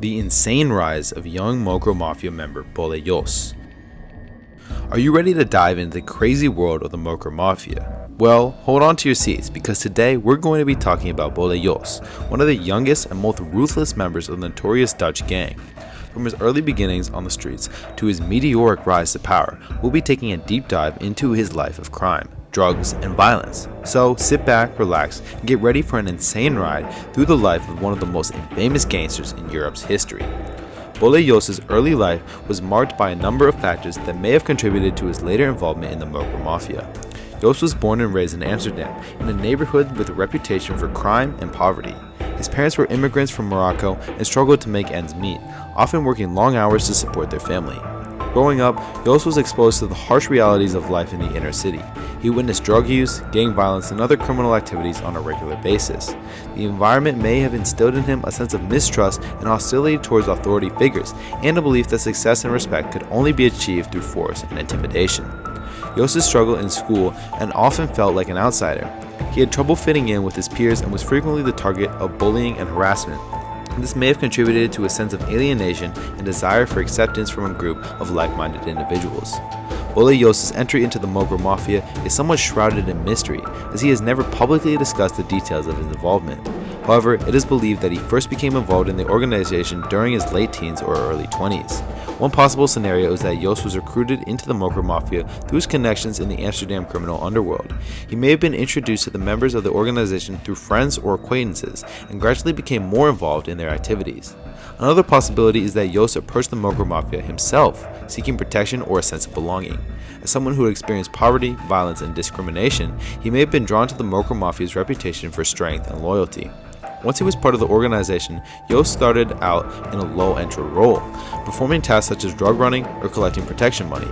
the insane rise of young Mocro Maffia member Bolle Jos. Are you ready to dive into the crazy world of the Mocro Maffia? Well, hold on to your seats because today we're going to be talking about Bolle Jos, one of the youngest and most ruthless members of the notorious Dutch gang. From his early beginnings on the streets to his meteoric rise to power, we'll be taking a deep dive into his life of crime, drugs, and violence. So sit back, relax, and get ready for an insane ride through the life of one of the most infamous gangsters in Europe's history. Bolle Jos's early life was marked by a number of factors that may have contributed to his later involvement in the Mocro Maffia. Jos was born and raised in Amsterdam, in a neighborhood with a reputation for crime and poverty. His parents were immigrants from Morocco and struggled to make ends meet, often working long hours to support their family. Growing up, Jos was exposed to the harsh realities of life in the inner city. He witnessed drug use, gang violence, and other criminal activities on a regular basis. The environment may have instilled in him a sense of mistrust and hostility towards authority figures, and a belief that success and respect could only be achieved through force and intimidation. Jos struggled in school and often felt like an outsider. He had trouble fitting in with his peers and was frequently the target of bullying and harassment. This may have contributed to a sense of alienation and desire for acceptance from a group of like-minded individuals. Bolle Jos's entry into the Mocro Maffia is somewhat shrouded in mystery, as he has never publicly discussed the details of his involvement. However, it is believed that he first became involved in the organization during his late teens or early 20s. One possible scenario is that Jos was recruited into the Mocro Maffia through his connections in the Amsterdam criminal underworld. He may have been introduced to the members of the organization through friends or acquaintances, and gradually became more involved in their activities. Another possibility is that Jos approached the Mocro Maffia himself, seeking protection or a sense of belonging. As someone who had experienced poverty, violence, and discrimination, he may have been drawn to the Mocro Maffia's reputation for strength and loyalty. Once he was part of the organization, Jos started out in a low-entry role, performing tasks such as drug running or collecting protection money.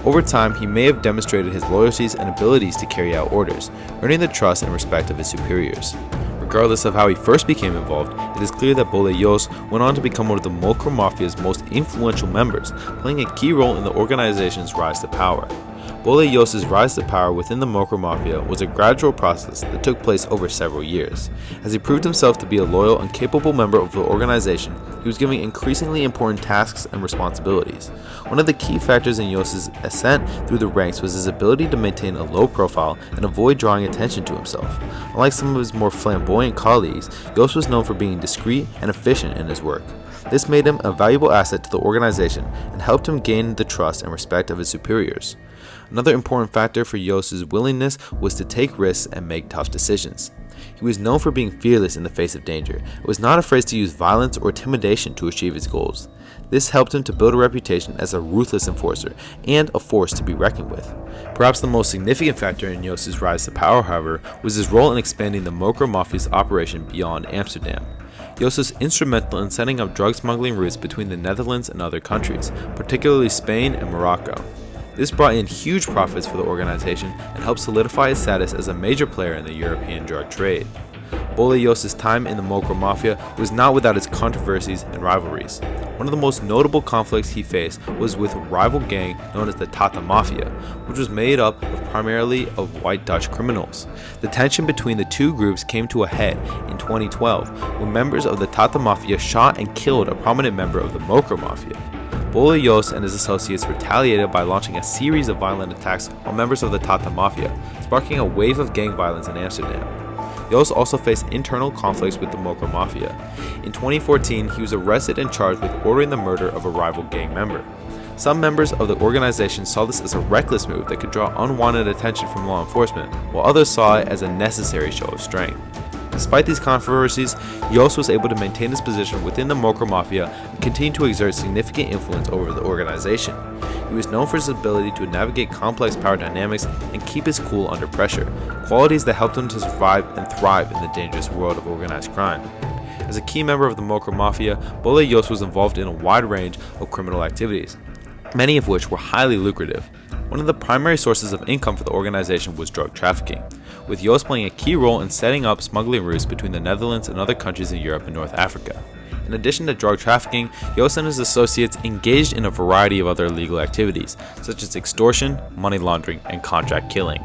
Over time, he may have demonstrated his loyalties and abilities to carry out orders, earning the trust and respect of his superiors. Regardless of how he first became involved, it is clear that Bolle Jos went on to become one of the Mocro Maffia's most influential members, playing a key role in the organization's rise to power. Bolle Jos's rise to power within the Mocro Maffia was a gradual process that took place over several years. As he proved himself to be a loyal and capable member of the organization, he was given increasingly important tasks and responsibilities. One of the key factors in Jos's ascent through the ranks was his ability to maintain a low profile and avoid drawing attention to himself. Unlike some of his more flamboyant colleagues, Jos was known for being discreet and efficient in his work. This made him a valuable asset to the organization and helped him gain the trust and respect of his superiors. Another important factor for Jos's willingness was to take risks and make tough decisions. He was known for being fearless in the face of danger and was not afraid to use violence or intimidation to achieve his goals. This helped him to build a reputation as a ruthless enforcer and a force to be reckoned with. Perhaps the most significant factor in Jos's rise to power, however, was his role in expanding the Mocro Maffia's operation beyond Amsterdam. Jos was instrumental in setting up drug smuggling routes between the Netherlands and other countries, particularly Spain and Morocco. This brought in huge profits for the organization and helped solidify its status as a major player in the European drug trade. Bolle Jos's time in the Mocro Maffia was not without its controversies and rivalries. One of the most notable conflicts he faced was with a rival gang known as the Tata Mafia, which was made up primarily of white Dutch criminals. The tension between the two groups came to a head in 2012 when members of the Tata Mafia shot and killed a prominent member of the Mocro Maffia. Bolle Jos and his associates retaliated by launching a series of violent attacks on members of the Tata Mafia, sparking a wave of gang violence in Amsterdam. Jos also faced internal conflicts with the Mocro Maffia. In 2014, he was arrested and charged with ordering the murder of a rival gang member. Some members of the organization saw this as a reckless move that could draw unwanted attention from law enforcement, while others saw it as a necessary show of strength. Despite these controversies, Jos was able to maintain his position within the Mocro Maffia and continue to exert significant influence over the organization. He was known for his ability to navigate complex power dynamics and keep his cool under pressure, qualities that helped him to survive and thrive in the dangerous world of organized crime. As a key member of the Mocro Maffia, Bolle Jos was involved in a wide range of criminal activities, many of which were highly lucrative. One of the primary sources of income for the organization was drug trafficking, with Jos playing a key role in setting up smuggling routes between the Netherlands and other countries in Europe and North Africa. In addition to drug trafficking, Jos and his associates engaged in a variety of other illegal activities, such as extortion, money laundering, and contract killing.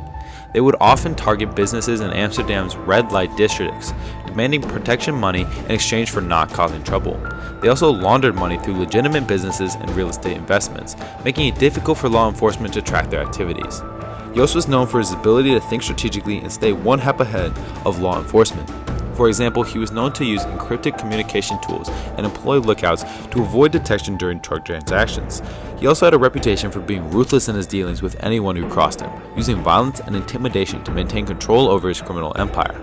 They would often target businesses in Amsterdam's red light districts, demanding protection money in exchange for not causing trouble. They also laundered money through legitimate businesses and real estate investments, making it difficult for law enforcement to track their activities. Jos was known for his ability to think strategically and stay one step ahead of law enforcement. For example, he was known to use encrypted communication tools and employ lookouts to avoid detection during drug transactions. He also had a reputation for being ruthless in his dealings with anyone who crossed him, using violence and intimidation to maintain control over his criminal empire.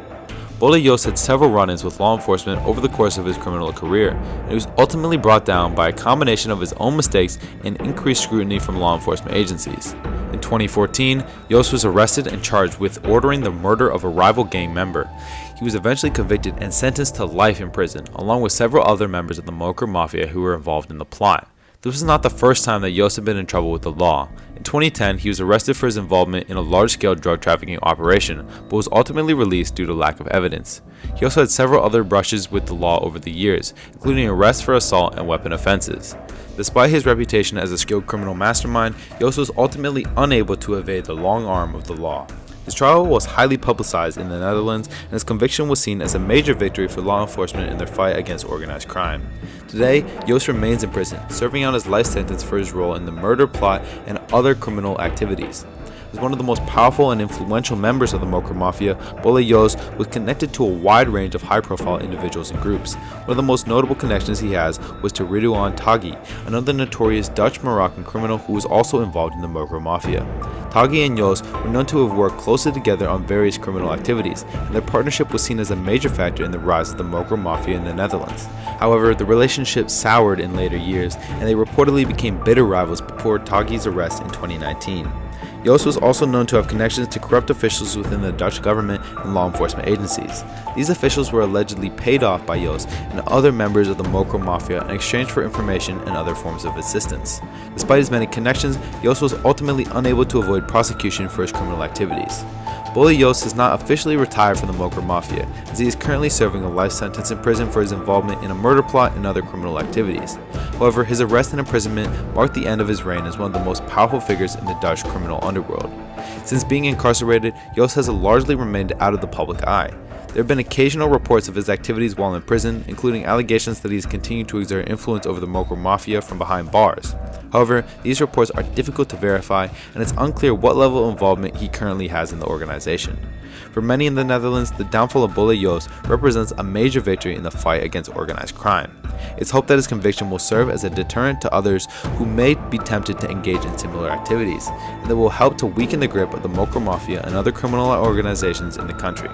Bolle Jos had several run-ins with law enforcement over the course of his criminal career, and he was ultimately brought down by a combination of his own mistakes and increased scrutiny from law enforcement agencies. In 2014, Jos was arrested and charged with ordering the murder of a rival gang member. He was eventually convicted and sentenced to life in prison, along with several other members of the Mocro Maffia who were involved in the plot. This was not the first time that Jos had been in trouble with the law. In 2010, he was arrested for his involvement in a large-scale drug trafficking operation, but was ultimately released due to lack of evidence. He also had several other brushes with the law over the years, including arrests for assault and weapon offenses. Despite his reputation as a skilled criminal mastermind, Jos was ultimately unable to evade the long arm of the law. His trial was highly publicized in the Netherlands, and his conviction was seen as a major victory for law enforcement in their fight against organized crime. Today, Jos remains in prison, serving out his life sentence for his role in the murder plot and other criminal activities. As one of the most powerful and influential members of the Mocro Maffia, Bolle Jos was connected to a wide range of high-profile individuals and groups. One of the most notable connections he has was to Ridouan Taghi, another notorious Dutch-Moroccan criminal who was also involved in the Mocro Maffia. Taghi and Jos were known to have worked closely together on various criminal activities, and their partnership was seen as a major factor in the rise of the Mocro Maffia in the Netherlands. However, the relationship soured in later years, and they reportedly became bitter rivals before Taghi's arrest in 2019. Jos was also known to have connections to corrupt officials within the Dutch government and law enforcement agencies. These officials were allegedly paid off by Jos and other members of the Mocro Maffia in exchange for information and other forms of assistance. Despite his many connections, Jos was ultimately unable to avoid prosecution for his criminal activities. Bolle Jos has not officially retired from the Mocro Maffia, as he is currently serving a life sentence in prison for his involvement in a murder plot and other criminal activities. However, his arrest and imprisonment marked the end of his reign as one of the most powerful figures in the Dutch criminal underworld. Since being incarcerated, Jos has largely remained out of the public eye. There have been occasional reports of his activities while in prison, including allegations that he has continued to exert influence over the Mocro Maffia from behind bars. However, these reports are difficult to verify, and it's unclear what level of involvement he currently has in the organization. For many in the Netherlands, the downfall of Bolle Jos represents a major victory in the fight against organized crime. It's hoped that his conviction will serve as a deterrent to others who may be tempted to engage in similar activities, and that will help to weaken the grip of the Mocro Maffia and other criminal organizations in the country.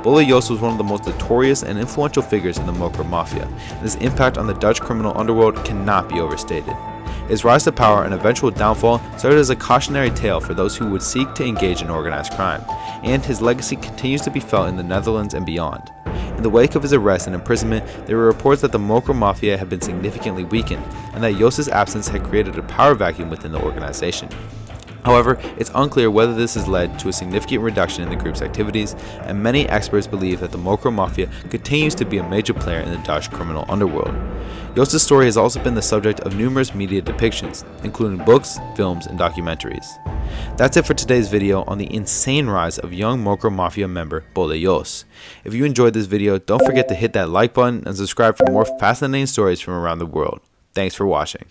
Bolle Jos was one of the most notorious and influential figures in the Mocro Maffia, and his impact on the Dutch criminal underworld cannot be overstated. His rise to power and eventual downfall served as a cautionary tale for those who would seek to engage in organized crime, and his legacy continues to be felt in the Netherlands and beyond. In the wake of his arrest and imprisonment, there were reports that the Mocro Maffia had been significantly weakened, and that Jos's absence had created a power vacuum within the organization. However, it's unclear whether this has led to a significant reduction in the group's activities, and many experts believe that the Mocro Maffia continues to be a major player in the Dutch criminal underworld. Jos's story has also been the subject of numerous media depictions, including books, films, and documentaries. That's it for today's video on the insane rise of young Mocro Maffia member Bolle Jos. If you enjoyed this video, don't forget to hit that like button and subscribe for more fascinating stories from around the world. Thanks for watching.